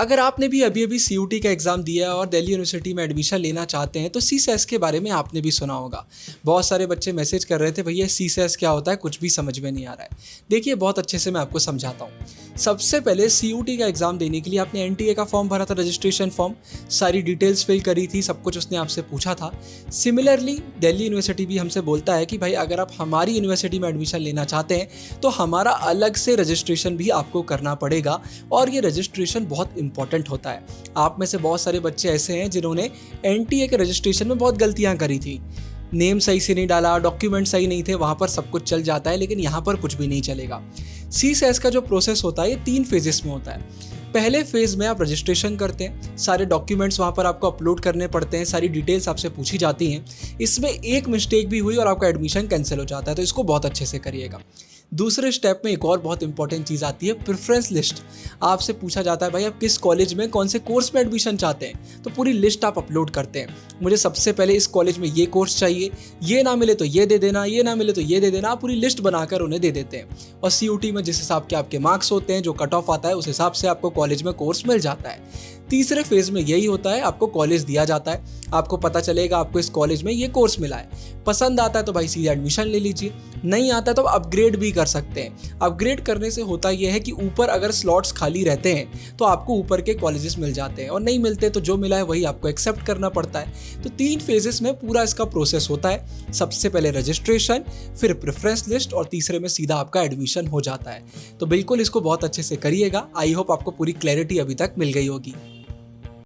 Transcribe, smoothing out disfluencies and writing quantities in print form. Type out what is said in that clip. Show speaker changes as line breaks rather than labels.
अगर आपने भी अभी अभी सीयूटी का एग्ज़ाम दिया है और दिल्ली यूनिवर्सिटी में एडमिशन लेना चाहते हैं तो सीसेस के बारे में आपने भी सुना होगा। बहुत सारे बच्चे मैसेज कर रहे थे, भैया सीसेस क्या होता है, कुछ भी समझ में नहीं आ रहा है। देखिए बहुत अच्छे से मैं आपको समझाता हूँ। सबसे पहले सीयूटी का एग्ज़ाम देने के लिए आपने एनटीए का फॉर्म भरा था, रजिस्ट्रेशन फॉर्म, सारी डिटेल्स फिल करी थी, सब कुछ उसने आपसे पूछा था। सिमिलरली दिल्ली यूनिवर्सिटी भी हमसे बोलता है कि भाई अगर आप हमारी यूनिवर्सिटी में एडमिशन लेना चाहते हैं तो हमारा अलग से रजिस्ट्रेशन भी आपको करना पड़ेगा और ये रजिस्ट्रेशन बहुत इंपॉर्टेंट होता है। आप में से बहुत सारे बच्चे ऐसे हैं जिन्होंने एनटीए के रजिस्ट्रेशन में बहुत गलतियां करी थी। नेम सही से नहीं डाला, डॉक्यूमेंट सही नहीं थे, वहां पर सब कुछ चल जाता है, लेकिन यहाँ पर कुछ भी नहीं चलेगा। सीसेस का जो प्रोसेस होता है ये 3 फेजेस में होता है। पहले फेज में आप रजिस्ट्रेशन करते हैं, सारे डॉक्यूमेंट्स वहाँ पर आपको अपलोड करने पड़ते हैं, सारी डिटेल्स आपसे पूछी जाती हैं। इसमें एक मिस्टेक भी हुई और आपका एडमिशन कैंसिल हो जाता है, तो इसको बहुत अच्छे से करिएगा। दूसरे स्टेप में एक और बहुत इंपॉर्टेंट चीज़ आती है, प्रेफरेंस लिस्ट। आपसे पूछा जाता है भाई आप किस कॉलेज में कौन से कोर्स में एडमिशन चाहते हैं, तो पूरी लिस्ट आप अपलोड करते हैं। मुझे सबसे पहले इस कॉलेज में ये कोर्स चाहिए, ये ना मिले तो ये दे देना, ये ना मिले तो ये दे देना। आप पूरी लिस्ट बनाकर उन्हें दे देते हैं और सीयूटी में जिस हिसाब के आपके मार्क्स होते हैं, जो कट ऑफ आता है, उस हिसाब से आपको कॉलेज में कोर्स मिल जाता है। तीसरे फेज में यही होता है, आपको कॉलेज दिया जाता है, आपको पता चलेगा आपको इस कॉलेज में ये कोर्स मिला है। पसंद आता है तो भाई सीधे एडमिशन ले लीजिए, नहीं आता है तो अपग्रेड भी कर सकते हैं। अपग्रेड करने से होता यह है कि ऊपर अगर स्लॉट्स खाली रहते हैं तो आपको ऊपर के कॉलेजेस मिल जाते हैं, और नहीं मिलते तो जो मिला है वही आपको एक्सेप्ट करना पड़ता है। तो 3 फेजेस में पूरा इसका प्रोसेस होता है। सबसे पहले रजिस्ट्रेशन, फिर प्रेफरेंस लिस्ट और तीसरे में सीधा आपका एडमिशन हो जाता है। तो बिल्कुल इसको बहुत अच्छे से करिएगा। आई होप आपको पूरी क्लैरिटी अभी तक मिल गई होगी।